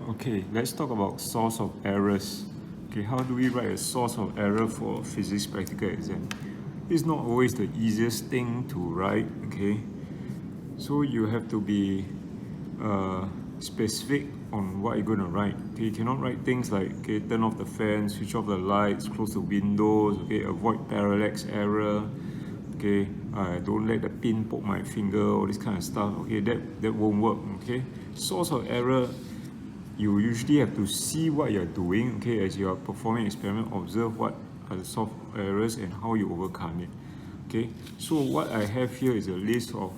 Okay, let's talk about source of errors. Okay, how do we write a source of error for a physics practical exam? It's not always the easiest thing to write, okay? So you have to be specific on what you're going to write. Okay, you cannot write things like, okay, turn off the fan, switch off the lights, close the windows, okay, avoid parallax error, okay, don't let the pin poke my finger, all this kind of stuff. Okay, that won't work. Okay, source of error, you usually have to see what you're doing, okay, as you are performing experiment, observe what are the source of errors and how you overcome it. Okay, so what I have here is a list of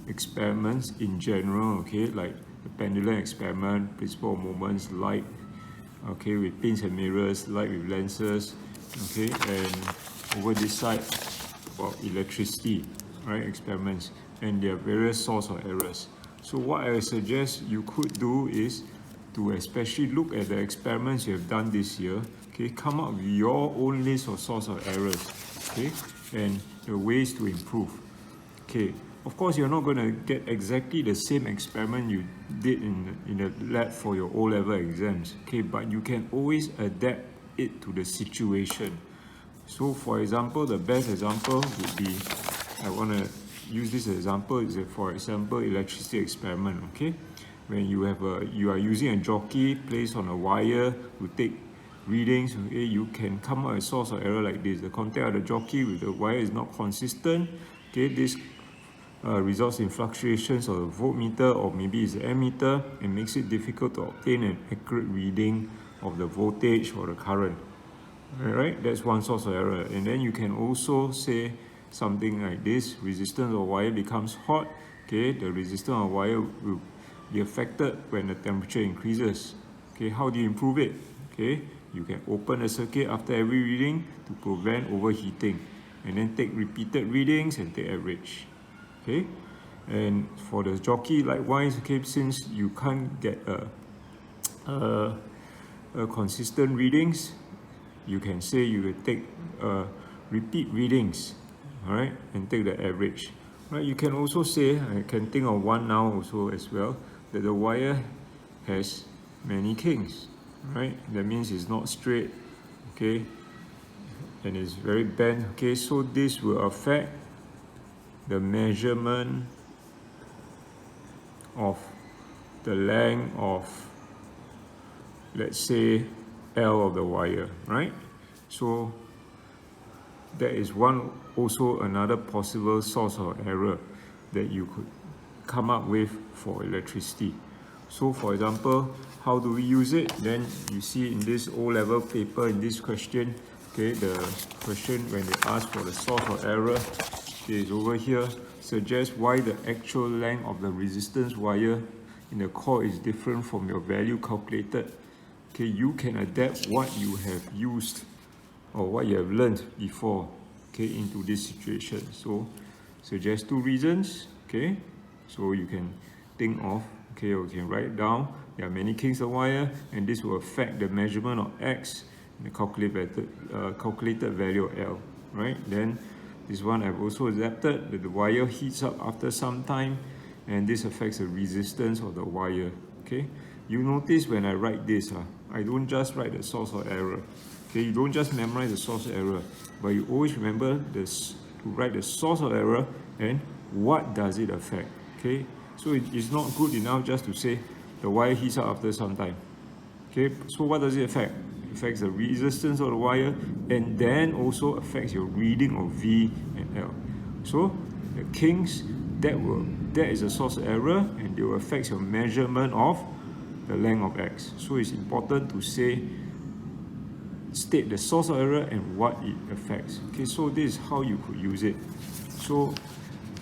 experiments in general, okay, like the pendulum experiment, principle of moments, light, okay, with pins and mirrors, light with lenses, okay, and over this side about electricity, right, experiments, and there are various source of errors. So what I suggest you could do is to especially look at the experiments you have done this year, okay, come up with your own list of source of errors, okay, and the ways to improve. Okay, of course you're not going to get exactly the same experiment you did in the lab for your O-level exams, okay, but you can always adapt it to the situation. So for example, the best example would be, I want to use this example, is for example electricity experiment, okay, when you are using a jockey placed on a wire to take readings, okay, you can come up with a source of error like this. The contact of the jockey with the wire is not consistent, okay, this results in fluctuations of the voltmeter or maybe it's the ammeter and makes it difficult to obtain an accurate reading of the voltage or the current. Alright, that's one source of error. And then you can also say something like this: resistance of wire becomes hot, okay, the resistance of wire will be affected when the temperature increases. Okay, how do you improve it? Okay, you can open the circuit after every reading to prevent overheating, and then take repeated readings and take average. Okay, and for the jockey likewise, okay, since you can't get a consistent readings, you can say you will take repeat readings, all right, and take the average. Right, you can also say, I can think of one now also as well, that the wire has many kinks, right? That means it's not straight, okay, and it's very bent, okay, so this will affect the measurement of the length of, let's say, L of the wire, right? So that is one, also another possible source of error that you could come up with for electricity. So for example, how do we use it? Then you see in this O-level paper, in this question, okay, the question when they ask for the source of error, okay, is over here. Suggest why the actual length of the resistance wire in the core is different from your value calculated. Okay, you can adapt what you have used or what you have learned before, okay, into this situation. So suggest two reasons, okay, so you can think of, okay, or you can write down there are many kinks of wire and this will affect the measurement of X and the calculated value of L, right? Then this one I've also adapted that the wire heats up after some time and this affects the resistance of the wire, okay. You notice when I write this, I don't just write the source of error. Okay, you don't just memorize the source of error, but you always remember this, to write the source of error and what does it affect. Okay, so it's not good enough just to say the wire heats up after some time. Okay, so what does it affect? It affects the resistance of the wire and then also affects your reading of V and L. So the kinks, that is a source of error and it will affect your measurement of the length of X. So it's important to state the source of error and what it affects. Okay, so this is how you could use it. So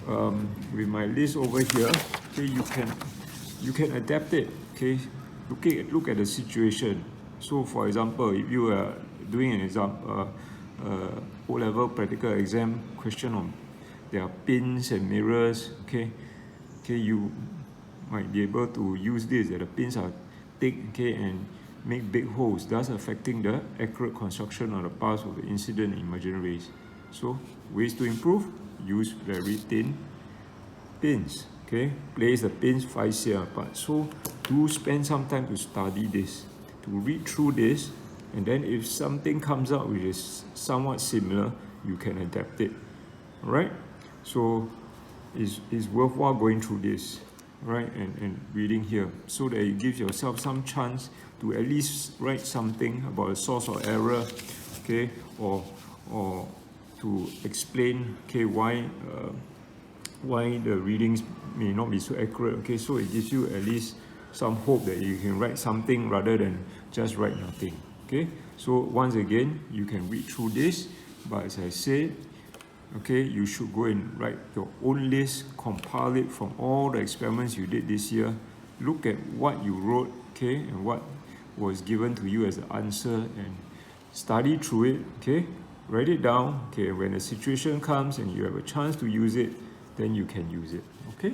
with my list over here, okay, you can adapt it. Okay, look at the situation. So for example, if you are doing an exam, O-level practical exam question on there are pins and mirrors, okay, you might be able to use this, that the pins are thick, okay, and make big holes, thus affecting the accurate construction of the paths of the incident emergent rays. So ways to improve: use very thin pins, okay, place the pins 5 cm apart. So do spend some time to study this, to read through this, and then if something comes out which is somewhat similar, you can adapt it. Alright? So it's worthwhile going through this, right, and reading here, so that you give yourself some chance to at least write something about a source or error, okay, or to explain, okay, why the readings may not be so accurate, okay. So it gives you at least some hope that you can write something rather than just write nothing, okay. So once again, you can read through this, but as I said, okay, you should go and write your own list, compile it from all the experiments you did this year, look at what you wrote, okay, and what was given to you as the answer, and study through it, okay, write it down, okay. When a situation comes and you have a chance to use it, then you can use it, okay.